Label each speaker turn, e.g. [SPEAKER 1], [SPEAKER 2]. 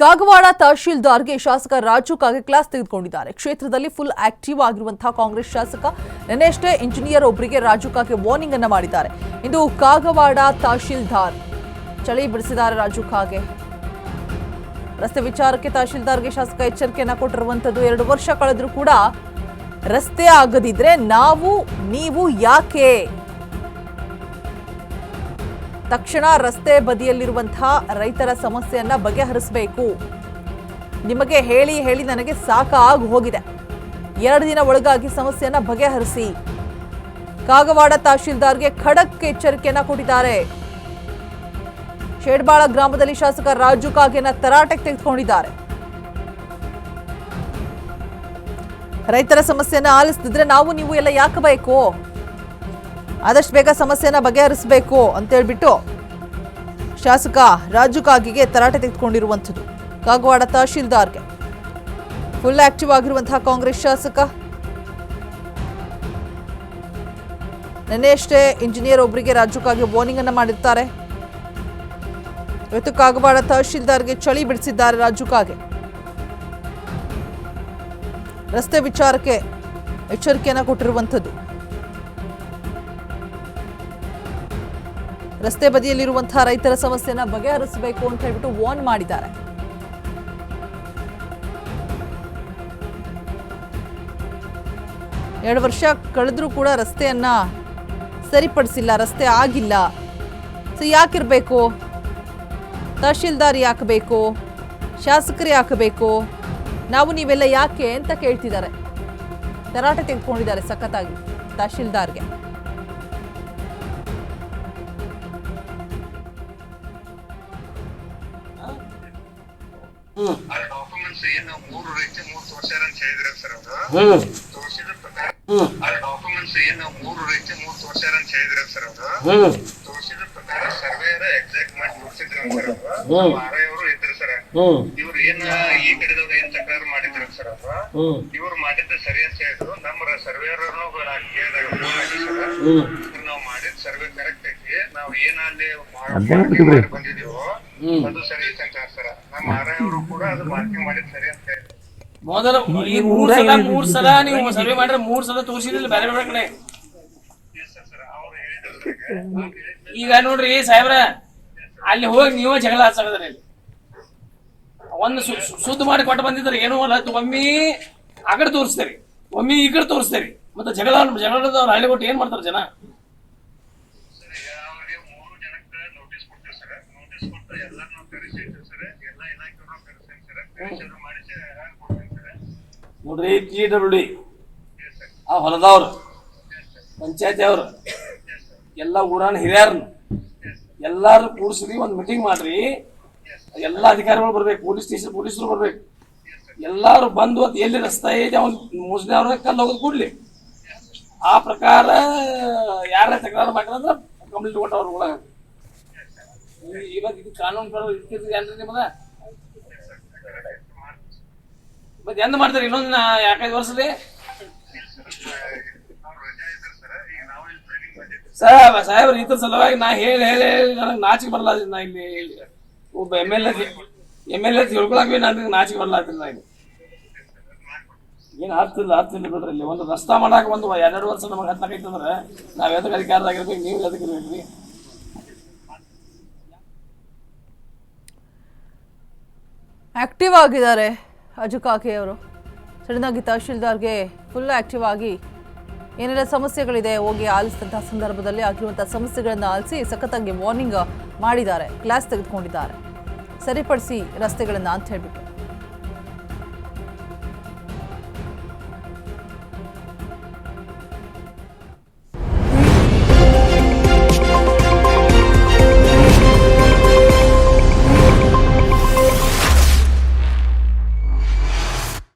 [SPEAKER 1] ಕಾಗವಾಡ ತಹಶೀಲ್ದಾರ್ಗೆ ಶಾಸಕ ರಾಜು ಕಾಗೆ ಕ್ಲಾಸ್ ತೆಗೆದುಕೊಂಡಿದ್ದಾರೆ. ಕ್ಷೇತ್ರದಲ್ಲಿ ಫುಲ್ ಆಕ್ಟಿವ್ ಆಗಿರುವಂತಹ ಕಾಂಗ್ರೆಸ್ ಶಾಸಕ ನಿನ್ನೆಷ್ಟೇ ಇಂಜಿನಿಯರ್ ಒಬ್ಬರಿಗೆ ರಾಜು ಕಾಗೆ ವಾರ್ನಿಂಗ್ ಅನ್ನು ಮಾಡಿದ್ದಾರೆ. ಇಂದು ಕಾಗವಾಡ ತಹಶೀಲ್ದಾರ್ ಚಳಿ ಬಿಡಿಸಿದ್ದಾರೆ. ರಾಜು ಕಾಗೆ ರಸ್ತೆ ವಿಚಾರಕ್ಕೆ ತಹಶೀಲ್ದಾರ್ಗೆ ಶಾಸಕ ಎಚ್ಚರಿಕೆಯನ್ನ ಕೊಟ್ಟಿರುವಂತದ್ದು. 2 ವರ್ಷ ಕಳೆದ್ರೂ ಕೂಡ ರಸ್ತೆ ಆಗದಿದ್ರೆ ನೀವು ಯಾಕೆ? ತಕ್ಷಣ ರಸ್ತೆ ಬದಿಯಲ್ಲಿರುವಂತಹ ರೈತರ ಸಮಸ್ಯೆಯನ್ನ ಬಗೆಹರಿಸಬೇಕು. ನಿಮಗೆ ಹೇಳಿ ಹೇಳಿ ನನಗೆ ಸಾಕಾಗಿ ಹೋಗಿದೆ. 2 ದಿನ ಒಳಗಾಗಿ ಸಮಸ್ಯೆಯನ್ನ ಬಗೆಹರಿಸಿ. ಕಾಗವಾಡ ತಹಶೀಲ್ದಾರ್ಗೆ ಖಡಕ್ ಎಚ್ಚರಿಕೆಯನ್ನ ಕೊಟ್ಟಿದ್ದಾರೆ. ಶೇಡ್ಬಾಳ ಗ್ರಾಮದಲ್ಲಿ ಶಾಸಕ ರಾಜು ಕಾಗೆನ ತರಾಟೆಗೆ ತೆಗೆದುಕೊಂಡಿದ್ದಾರೆ. ರೈತರ ಸಮಸ್ಯೆಯನ್ನ ಆಲಿಸದಿದ್ರೆ ನೀವು ಎಲ್ಲ ಯಾಕೆ ಬೇಕು? ಆದಷ್ಟು ಬೇಗ ಸಮಸ್ಯೆನ ಬಗೆಹರಿಸಬೇಕು ಅಂತ ಹೇಳ್ಬಿಟ್ಟು ಶಾಸಕ ರಾಜು ಕಾಗೆಗೆ ತರಾಟೆ ತೆಗೆದುಕೊಂಡಿರುವಂಥದ್ದು. ಕಾಗವಾಡ ತಹಶೀಲ್ದಾರ್ಗೆ ಫುಲ್ ಆಕ್ಟಿವ್ ಆಗಿರುವಂತಹ ಕಾಂಗ್ರೆಸ್ ಶಾಸಕ ನಿನ್ನೆಯಷ್ಟೇ ಇಂಜಿನಿಯರ್ ಒಬ್ಬರಿಗೆ ರಾಜು ಕಾಗೆ ವಾರ್ನಿಂಗ್ ಅನ್ನ ಮಾಡಿರ್ತಾರೆ. ಇವತ್ತು ಕಾಗವಾಡ ತಹಶೀಲ್ದಾರ್ಗೆ ಚಳಿ ಬಿಡಿಸಿದ್ದಾರೆ ರಾಜು ಕಾಗೆ. ರಸ್ತೆ ವಿಚಾರಕ್ಕೆ ಎಚ್ಚರಿಕೆಯನ್ನ ಕೊಟ್ಟಿರುವಂಥದ್ದು. ರಸ್ತೆ ಬದಿಯಲ್ಲಿರುವಂತಹ ರೈತರ ಸಮಸ್ಯೆನ ಬಗೆಹರಿಸಬೇಕು ಅಂತ ಹೇಳ್ಬಿಟ್ಟು ವಾರ್ನ್ ಮಾಡಿದ್ದಾರೆ. ಎರಡು ವರ್ಷ ಕಳೆದ್ರೂ ಕೂಡ ರಸ್ತೆಯನ್ನ ಸರಿಪಡಿಸಿಲ್ಲ, ರಸ್ತೆ ಆಗಿಲ್ಲ. ಸೊ ಯಾಕಿರ್ಬೇಕು? ತಹಶೀಲ್ದಾರ್ ಯಾಕೆ ಬೇಕು? ಶಾಸಕರು ಯಾಕೆ ಬೇಕು? ನೀವೆಲ್ಲ ಯಾಕೆ ಅಂತ ಕೇಳ್ತಿದ್ದಾರೆ. ತರಾಟೆ ತೆಗೆದುಕೊಂಡಿದ್ದಾರೆ ಸಖತ್ತಾಗಿ ತಹಶೀಲ್ದಾರ್ಗೆ.
[SPEAKER 2] ಡಾಕ್ಯುಮೆಂಟ್ಸ್ ಏನು 3 ರೀತಿ 3 ತೋರ್ಸ್ಯಾರ ಅಂತ ಹೇಳಿದ್ರ ಸರ್ ಅವರು ತೋರ್ಸಿದ ಪ್ರಕಾರ ಡಾಕ್ಯುಮೆಂಟ್ಸ್ ಏನು 3 ರೀತಿ 3 ತೋರ್ಸ್ಯಾರ ಅಂತ ಹೇಳಿದ್ರ ಸರ್ ಅವರು ತೋರ್ಸಿದ ಪ್ರಕಾರ ಸರ್ವೇರ ಎಕ್ಸಾಕ್ಟ್ ಮಾಡಿ ತೋರ್ಸಿದ್ರ ಸರ್ ಅವರು ಆರ್ಐವರು ಇದ್ರು ಸರ್. ಇವ್ರು ಏನ್ ಈ ಕಡೆದವ್ರು ಏನ್ ತಕರಾರು ಮಾಡಿದ್ರು ಸರ್ ಅವರು ಇವ್ರು ಮಾಡಿದ್ದು ಸರಿ ಅಂತ ಹೇಳಿದ್ರು. ನಮ್ಮ ಸರ್ವೇರನ್ನು ನಾವು ಮಾಡಿದ ಸರ್ವೆ ಕರೆಕ್ಟ್ ಐತಿ, ನಾವು ಏನ್ ಅಲ್ಲಿ ಬಂದಿದೀವೋ ಅದು ಸರಿ ಐತೆ ಅಂತ ಸರ್. ನಮ್ಮ ಆರ್ಐವರು ಕೂಡ ಅದು ಮಾರ್ಕಿಂಗ್ ಮಾಡಿದ್ ಸರಿ ಅಂತ ಹೇಳಿದ್ರು.
[SPEAKER 3] ಮೊದಲ ಈ 3 ಸಲ ನೀವು ಸರ್ವೆ ಮಾಡಿದ್ರೆ 3 ಸಲ ತೋರಿಸಿದ್ರೆ ಬೇರೆ ಬೇರೆ ಕಡೆ. ಈಗ ನೋಡ್ರಿ ಸಾಹೇಬ್ರ, ಅಲ್ಲಿ ಹೋಗಿ ನೀವೇ ಜಗಳ ಹಚ್ಚಾಕದ್ರಿ. ಒಂದು ಶುದ್ಧ ಮಾಡಿ ಕೊಟ್ಟು ಬಂದಿದ್ರೆ ಏನೋ ಅಲ್ಲ, ಒಮ್ಮೆ ಆ ಕಡೆ ತೋರಿಸ್ತೀರಿ, ಒಮ್ಮೆ ಈ ಕಡೆ ತೋರಿಸ್ತೀರಿ. ಮತ್ತೆ ಜಗಳದವ್ರು ಹಳ್ಳಿ ಕೊಟ್ಟು ಏನ್ ಮಾಡ್ತಾರೆ ಜನ? ನೋಡ್ರಿ, PWD ಆ ಹೊಲದವ್ರು, ಪಂಚಾಯತಿ ಅವ್ರು, ಎಲ್ಲ ಊರಾನ ಹಿರಿಯರ್ನ ಎಲ್ಲಾರು ಕೂಡಿಸ್ರಿ, ಒಂದು ಮೀಟಿಂಗ್ ಮಾಡ್ರಿ. ಎಲ್ಲಾ ಅಧಿಕಾರಿಗಳು ಬರ್ಬೇಕು, ಪೊಲೀಸ್ ಸ್ಟೇಷನ್ ಪೊಲೀಸರು ಬರ್ಬೇಕು. ಎಲ್ಲಾರು ಬಂದು ಅದು ಎಲ್ಲಿ ರಸ್ತೆ ಐತೆ ಅವ್ನು ಮೋಸ್ಟ್ಲಿ ಅವ್ರ ಕಲ್ಲು ಹೋಗೋದು ಕೂಡ್ಲಿ. ಆ ಪ್ರಕಾರ ಯಾರ ತಕರಾರು ಮಾಡಿದ್ರೆ ಕಂಪ್ಲೇಂಟ್ ಕೊಟ್ಟು ಅವ್ರ ಒಳಗ. ಇವಾಗ ಇದು ಕಾನೂನು ಇರ್ತಿದ್ರಿ ನಿಮ್ಮದ ಮತ್ತೆ ಎಂದ ಮಾಡ್ತಾರೆ? ಇನ್ನೊಂದು 4-5 ವರ್ಷದಲ್ಲಿ ಸಾಹೇಬ್ರ ಈ ಸಲುವಾಗಿ ನಾ ಹೇಳಿ ನನಗೆ ನಾಚಿಕೆ ಬರಲ್ಲ. ನಾ ಇಲ್ಲಿ ಒಬ್ಬ MLA ತಿಳ್ಕೊಳಕ್ ನನಗೆ ನಾಚಿಕೆ ಬರ್ಲಾತಿಲ್ಲ. ನಾ ಇಲ್ಲಿ ಏನು ಆಗ್ತಿಲ್ಲ ಬಿಡ್ರಿ. ಇಲ್ಲಿ ಒಂದು ರಸ್ತಾ ಮಾಡಾಕ 1-2 ವರ್ಷ ನಮಗೆ ಹತ್ತಕೈತಂದ್ರೆ ನಾವ್ ಎದಕ್ಕೆ ಅಧಿಕಾರದಾಗಿರ್ಬೇಕು, ನೀವು ಎದಕ್ಕೆ ಇರ್ಬೇಕ್ರಿ?
[SPEAKER 1] ಆಕ್ಟಿವ್ ಆಗಿದ್ದಾರೆ ರಾಜು ಕಾಗೆ ಅವರು. ಸಡನ್ ಆಗಿ ತಹಶೀಲ್ದಾರ್ಗೆ ಫುಲ್ ಆಕ್ಟಿವ್ ಆಗಿ ಏನೆಲ್ಲ ಸಮಸ್ಯೆಗಳಿದೆ ಹೋಗಿ ಆಲಿಸಿದಂತಹ ಸಂದರ್ಭದಲ್ಲಿ ಆಗಿರುವಂತಹ ಸಮಸ್ಯೆಗಳನ್ನು ಆಲಿಸಿ ಸಖತ್ತಾಗಿ ವಾರ್ನಿಂಗ್ ಮಾಡಿದ್ದಾರೆ, ಕ್ಲಾಸ್ ತೆಗೆದುಕೊಂಡಿದ್ದಾರೆ, ಸರಿಪಡಿಸಿ ರಸ್ತೆಗಳನ್ನು ಅಂತ ಹೇಳ್ಬಿಟ್ಟು.